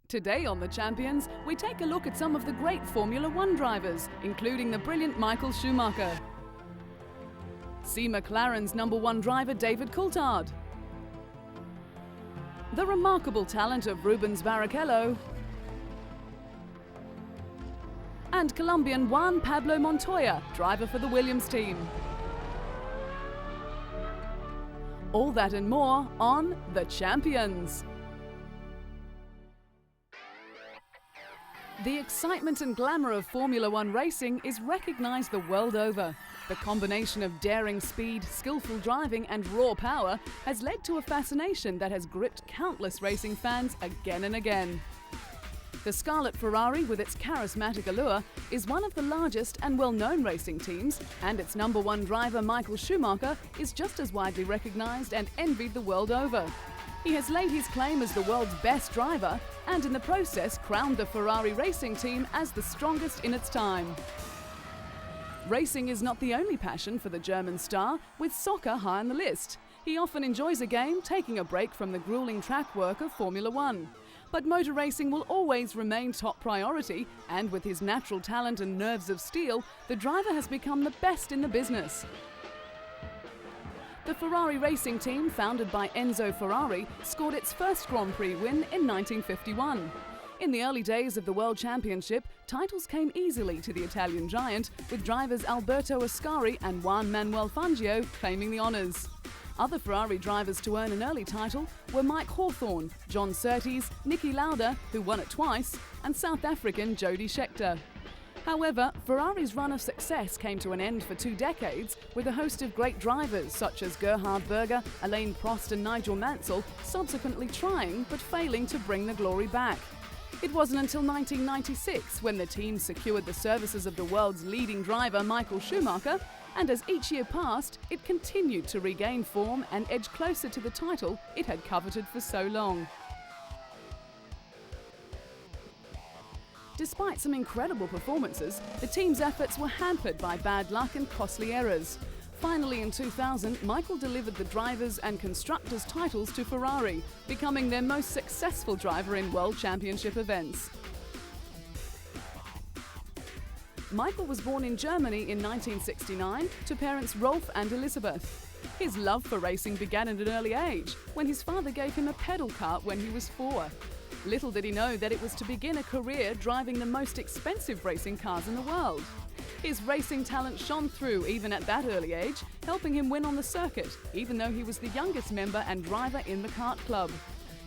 Today on The Champions, we take a look at some of the great Formula One drivers, including the brilliant Michael Schumacher. See McLaren's #1 driver David Coulthard. The remarkable talent of Rubens Barrichello. And Colombian Juan Pablo Montoya, driver for the Williams team. All that and more on The Champions. The excitement and glamour of Formula One racing is recognised the world over. The combination of daring speed, skillful driving and raw power has led to a fascination that has gripped countless racing fans again and again. The Scarlet Ferrari, with its charismatic allure, is one of the largest and well-known racing teams, and its #1 driver Michael Schumacher is just as widely recognised and envied the world over. He has laid his claim as the world's best driver and in the process crowned the Ferrari racing team as the strongest in its time. Racing is not the only passion for the German star, with soccer high on the list. He often enjoys a game, taking a break from the grueling track work of Formula One. But motor racing will always remain top priority, and with his natural talent and nerves of steel, the driver has become the best in the business. The Ferrari racing team, founded by Enzo Ferrari, scored its first Grand Prix win in 1951. In the early days of the World Championship, titles came easily to the Italian giant, with drivers Alberto Ascari and Juan Manuel Fangio claiming the honours. Other Ferrari drivers to earn an early title were Mike Hawthorne, John Surtees, Niki Lauda, who won it twice, and South African Jody Scheckter. However, Ferrari's run of success came to an end for 2 decades, with a host of great drivers such as Gerhard Berger, Alain Prost and Nigel Mansell subsequently trying but failing to bring the glory back. It wasn't until 1996 when the team secured the services of the world's leading driver Michael Schumacher, and as each year passed, it continued to regain form and edge closer to the title it had coveted for so long. Despite some incredible performances, the team's efforts were hampered by bad luck and costly errors. Finally, in 2000, Michael delivered the drivers' and constructors' titles to Ferrari, becoming their most successful driver in World Championship events. Michael was born in Germany in 1969 to parents Rolf and Elisabeth. His love for racing began at an early age, when his father gave him a pedal kart when he was 4. Little did he know that it was to begin a career driving the most expensive racing cars in the world. His racing talent shone through even at that early age, helping him win on the circuit, even though he was the youngest member and driver in the kart club.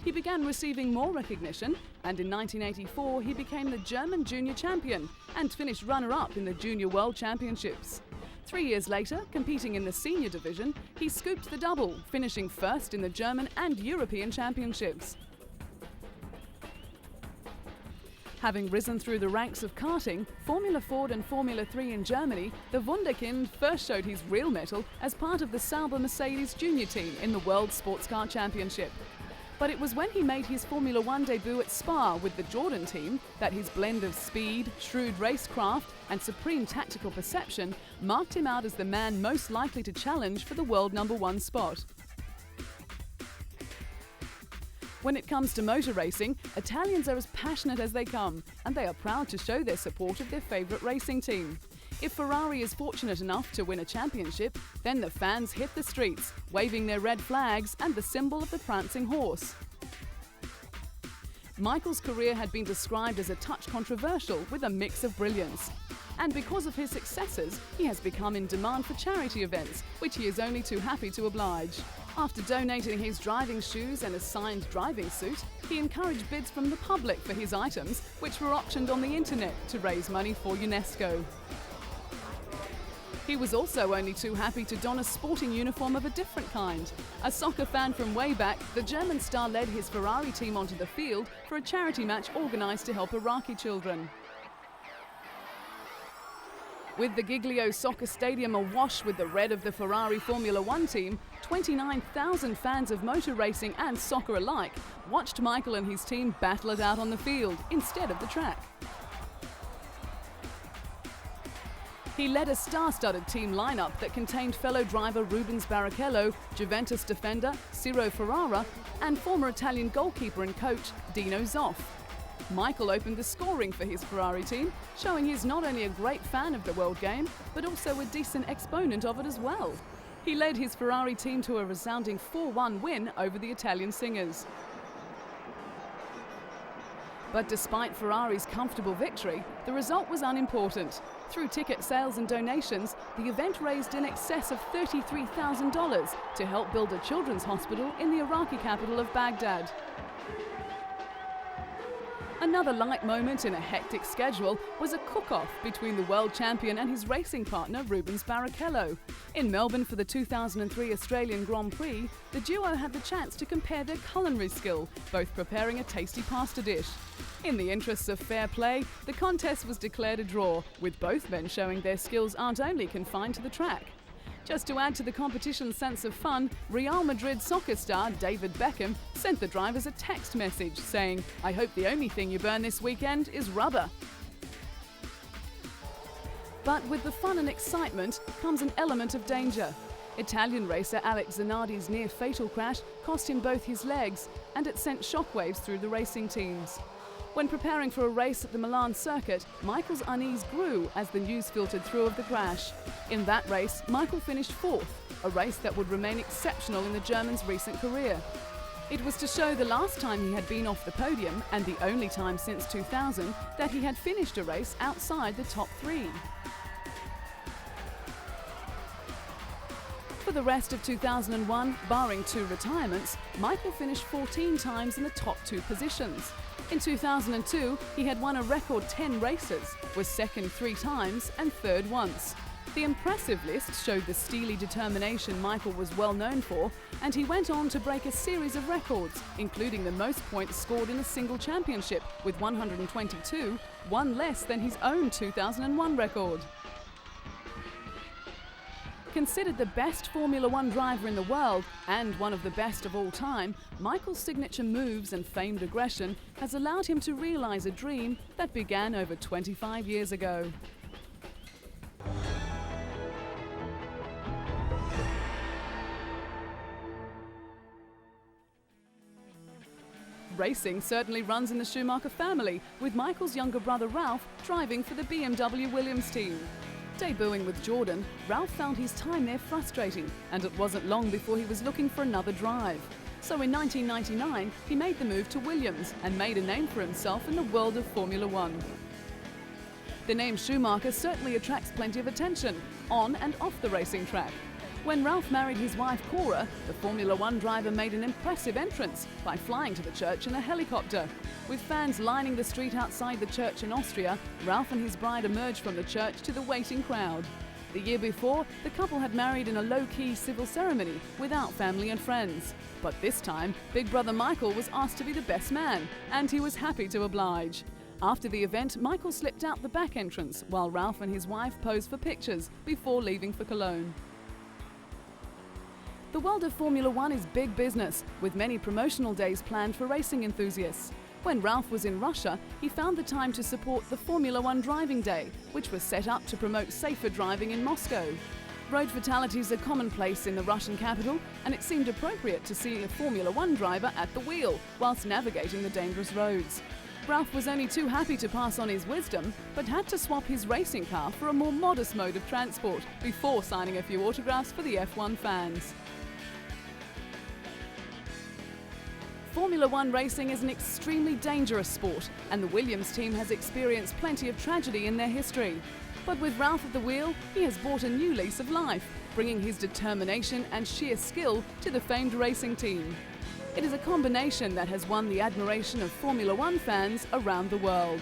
He began receiving more recognition, and in 1984 he became the German junior champion and finished runner-up in the Junior World Championships. 3 years later, competing in the senior division, he scooped the double, finishing first in the German and European Championships. Having risen through the ranks of karting, Formula Ford and Formula 3 in Germany, the Wunderkind first showed his real mettle as part of the Sauber Mercedes junior team in the World Sports Car Championship. But it was when he made his Formula One debut at Spa with the Jordan team that his blend of speed, shrewd racecraft and supreme tactical perception marked him out as the man most likely to challenge for the world #1 spot. When it comes to motor racing, Italians are as passionate as they come, and they are proud to show their support of their favourite racing team. If Ferrari is fortunate enough to win a championship, then the fans hit the streets, waving their red flags and the symbol of the prancing horse. Michael's career had been described as a touch controversial with a mix of brilliance. And because of his successes, he has become in demand for charity events, which he is only too happy to oblige. After donating his driving shoes and a signed driving suit, he encouraged bids from the public for his items, which were auctioned on the internet to raise money for UNESCO. He was also only too happy to don a sporting uniform of a different kind. A soccer fan from way back, the German star led his Ferrari team onto the field for a charity match organised to help Iraqi children. With the Giglio Soccer Stadium awash with the red of the Ferrari Formula One team, 29,000 fans of motor racing and soccer alike watched Michael and his team battle it out on the field instead of the track. He led a star-studded team lineup that contained fellow driver Rubens Barrichello, Juventus defender Ciro Ferrara, and former Italian goalkeeper and coach Dino Zoff. Michael opened the scoring for his Ferrari team, showing he's not only a great fan of the world game, but also a decent exponent of it as well. He led his Ferrari team to a resounding 4-1 win over the Italian singers. But despite Ferrari's comfortable victory, the result was unimportant. Through ticket sales and donations, the event raised in excess of $33,000 to help build a children's hospital in the Iraqi capital of Baghdad. Another light moment in a hectic schedule was a cook-off between the world champion and his racing partner Rubens Barrichello. In Melbourne for the 2003 Australian Grand Prix, the duo had the chance to compare their culinary skill, both preparing a tasty pasta dish. In the interests of fair play, the contest was declared a draw, with both men showing their skills aren't only confined to the track. Just to add to the competition's sense of fun, Real Madrid soccer star David Beckham sent the drivers a text message saying, "I hope the only thing you burn this weekend is rubber." But with the fun and excitement comes an element of danger. Italian racer Alex Zanardi's near-fatal crash cost him both his legs, and it sent shockwaves through the racing teams. When preparing for a race at the Milan circuit, Michael's unease grew as the news filtered through of the crash. In that race, Michael finished fourth, a race that would remain exceptional in the German's recent career. It was to show the last time he had been off the podium, and the only time since 2000, that he had finished a race outside the top three. For the rest of 2001, barring 2 retirements, Michael finished 14 times in the top 2 positions. In 2002, he had won a record 10 races, was second 3 times and third once. The impressive list showed the steely determination Michael was well known for, and he went on to break a series of records, including the most points scored in a single championship with 122, one less than his own 2001 record. Considered the best Formula One driver in the world and one of the best of all time, Michael's signature moves and famed aggression has allowed him to realize a dream that began over 25 years ago. Racing certainly runs in the Schumacher family, with Michael's younger brother Ralph driving for the BMW Williams team. Debuting with Jordan, Ralph found his time there frustrating, and it wasn't long before he was looking for another drive. So in 1999, he made the move to Williams and made a name for himself in the world of Formula One. The name Schumacher certainly attracts plenty of attention, on and off the racing track. When Ralph married his wife Cora, the Formula One driver made an impressive entrance by flying to the church in a helicopter. With fans lining the street outside the church in Austria, Ralph and his bride emerged from the church to the waiting crowd. The year before, the couple had married in a low-key civil ceremony without family and friends. But this time, Big Brother Michael was asked to be the best man, and he was happy to oblige. After the event, Michael slipped out the back entrance while Ralph and his wife posed for pictures before leaving for Cologne. The world of Formula One is big business, with many promotional days planned for racing enthusiasts. When Ralph was in Russia, he found the time to support the Formula One Driving Day, which was set up to promote safer driving in Moscow. Road fatalities are commonplace in the Russian capital, and it seemed appropriate to see a Formula One driver at the wheel whilst navigating the dangerous roads. Ralph was only too happy to pass on his wisdom, but had to swap his racing car for a more modest mode of transport before signing a few autographs for the F1 fans. Formula One racing is an extremely dangerous sport, and the Williams team has experienced plenty of tragedy in their history. But with Ralph at the wheel, he has brought a new lease of life, bringing his determination and sheer skill to the famed racing team. It is a combination that has won the admiration of Formula One fans around the world.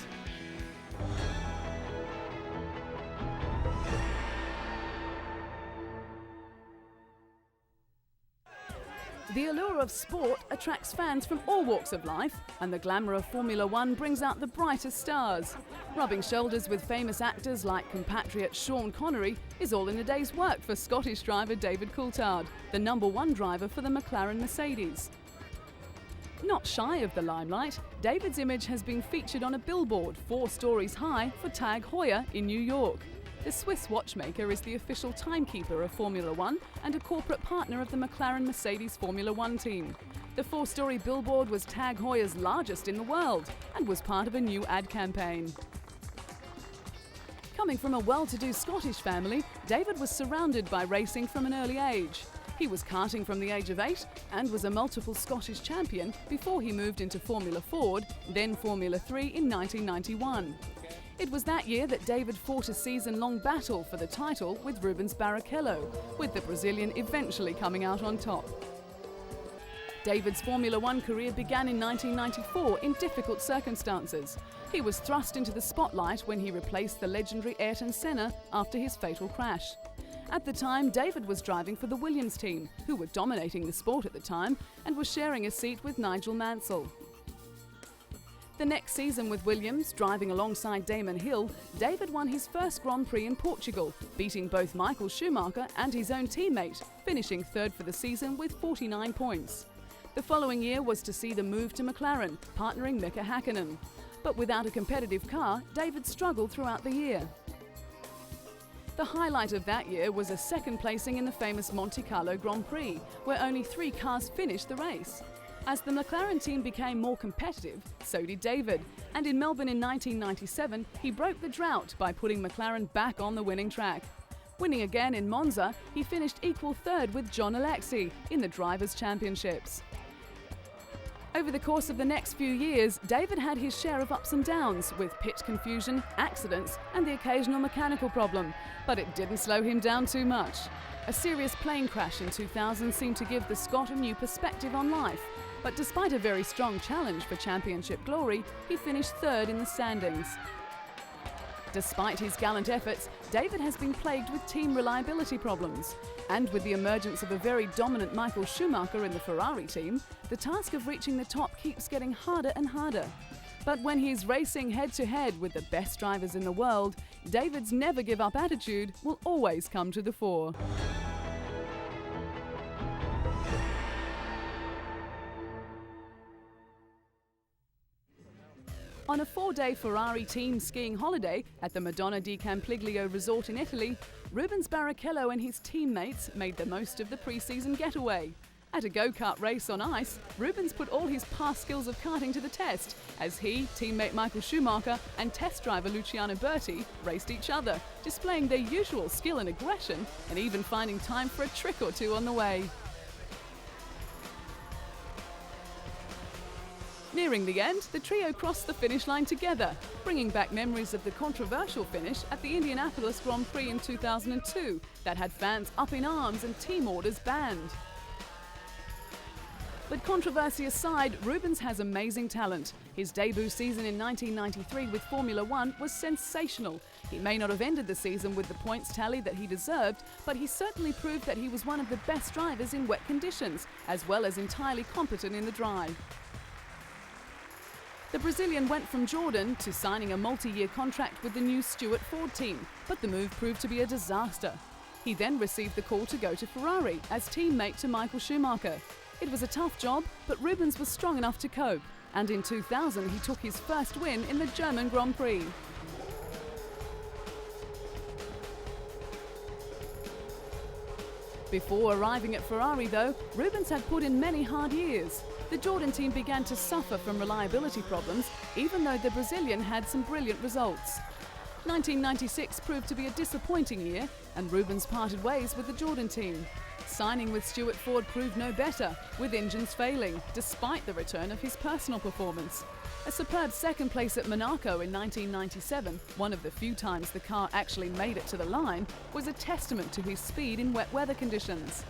The allure of sport attracts fans from all walks of life, and the glamour of Formula One brings out the brightest stars. Rubbing shoulders with famous actors like compatriot Sean Connery is all in a day's work for Scottish driver David Coulthard, the #1 driver for the McLaren Mercedes. Not shy of the limelight, David's image has been featured on a billboard 4 stories high for Tag Heuer in New York. The Swiss watchmaker is the official timekeeper of Formula One and a corporate partner of the McLaren Mercedes Formula One team. The 4-story billboard was Tag Heuer's largest in the world and was part of a new ad campaign. Coming from a well-to-do Scottish family, David was surrounded by racing from an early age. He was karting from the age of 8 and was a multiple Scottish champion before he moved into Formula Ford, then Formula 3 in 1991. It was that year that David fought a season-long battle for the title with Rubens Barrichello, with the Brazilian eventually coming out on top. David's Formula One career began in 1994 in difficult circumstances. He was thrust into the spotlight when he replaced the legendary Ayrton Senna after his fatal crash. At the time, David was driving for the Williams team, who were dominating the sport at the time, and was sharing a seat with Nigel Mansell. The next season with Williams, driving alongside Damon Hill, David won his first Grand Prix in Portugal, beating both Michael Schumacher and his own teammate, finishing third for the season with 49 points. The following year was to see the move to McLaren, partnering Mika Häkkinen. But without a competitive car, David struggled throughout the year. The highlight of that year was a second placing in the famous Monte Carlo Grand Prix, where only 3 cars finished the race. As the McLaren team became more competitive, so did David, and in Melbourne in 1997, he broke the drought by putting McLaren back on the winning track. Winning again in Monza, he finished equal third with John Alexi in the Drivers' Championships. Over the course of the next few years, David had his share of ups and downs, with pit confusion, accidents, and the occasional mechanical problem, but it didn't slow him down too much. A serious plane crash in 2000 seemed to give the Scot a new perspective on life, but despite a very strong challenge for championship glory, he finished third in the standings. Despite his gallant efforts, David has been plagued with team reliability problems. And with the emergence of a very dominant Michael Schumacher in the Ferrari team, the task of reaching the top keeps getting harder and harder. But when he's racing head-to-head with the best drivers in the world, David's never-give-up attitude will always come to the fore. On a 4-day Ferrari team skiing holiday at the Madonna di Campiglio resort in Italy, Rubens Barrichello and his teammates made the most of the pre-season getaway. At a go-kart race on ice, Rubens put all his past skills of karting to the test as he, teammate Michael Schumacher and test driver Luciano Berti raced each other, displaying their usual skill and aggression and even finding time for a trick or two on the way. Nearing the end, the trio crossed the finish line together, bringing back memories of the controversial finish at the Indianapolis Grand Prix in 2002 that had fans up in arms and team orders banned. But controversy aside, Rubens has amazing talent. His debut season in 1993 with Formula One was sensational. He may not have ended the season with the points tally that he deserved, but he certainly proved that he was one of the best drivers in wet conditions, as well as entirely competent in the dry. The Brazilian went from Jordan to signing a multi-year contract with the new Stewart Ford team, but the move proved to be a disaster. He then received the call to go to Ferrari as teammate to Michael Schumacher. It was a tough job, but Rubens was strong enough to cope, and in 2000 he took his first win in the German Grand Prix. Before arriving at Ferrari though, Rubens had put in many hard years. The Jordan team began to suffer from reliability problems, even though the Brazilian had some brilliant results. 1996 proved to be a disappointing year, and Rubens parted ways with the Jordan team. Signing with Stewart Ford proved no better, with engines failing, despite the return of his personal performance. A superb second place at Monaco in 1997, one of the few times the car actually made it to the line, was a testament to his speed in wet weather conditions.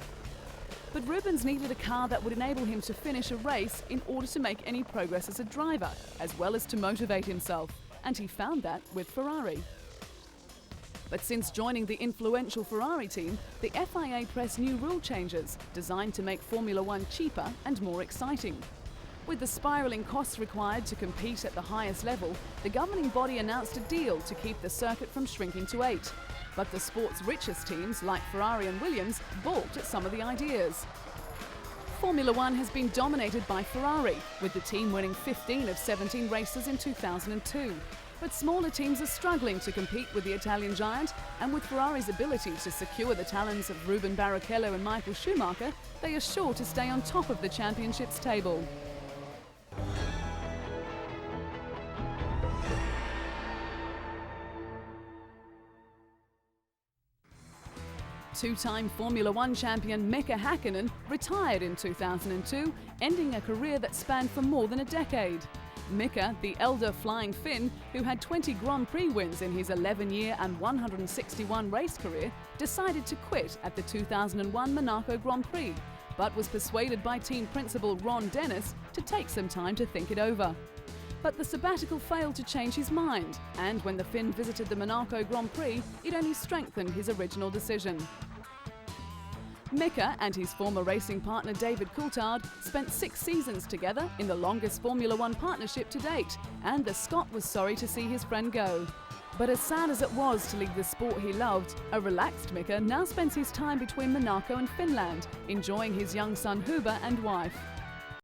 But Rubens needed a car that would enable him to finish a race in order to make any progress as a driver, as well as to motivate himself, and he found that with Ferrari. But since joining the influential Ferrari team, the FIA pressed new rule changes designed to make Formula One cheaper and more exciting. With the spiralling costs required to compete at the highest level, the governing body announced a deal to keep the circuit from shrinking to 8. But the sport's richest teams, like Ferrari and Williams, balked at some of the ideas. Formula One has been dominated by Ferrari, with the team winning 15 of 17 races in 2002. But smaller teams are struggling to compete with the Italian giant, and with Ferrari's ability to secure the talents of Ruben Barrichello and Michael Schumacher, they are sure to stay on top of the championship's table. Two-time Formula One champion Mika Häkkinen retired in 2002, ending a career that spanned for more than a decade. Mika, the elder flying Finn, who had 20 Grand Prix wins in his 11-year and 161 race career, decided to quit at the 2001 Monaco Grand Prix, but was persuaded by team principal Ron Dennis to take some time to think it over. But the sabbatical failed to change his mind, and when the Finn visited the Monaco Grand Prix, it only strengthened his original decision. Mika and his former racing partner David Coulthard spent 6 seasons together in the longest Formula One partnership to date, and the Scot was sorry to see his friend go. But as sad as it was to leave the sport he loved, a relaxed Mika now spends his time between Monaco and Finland, enjoying his young son Huber and wife.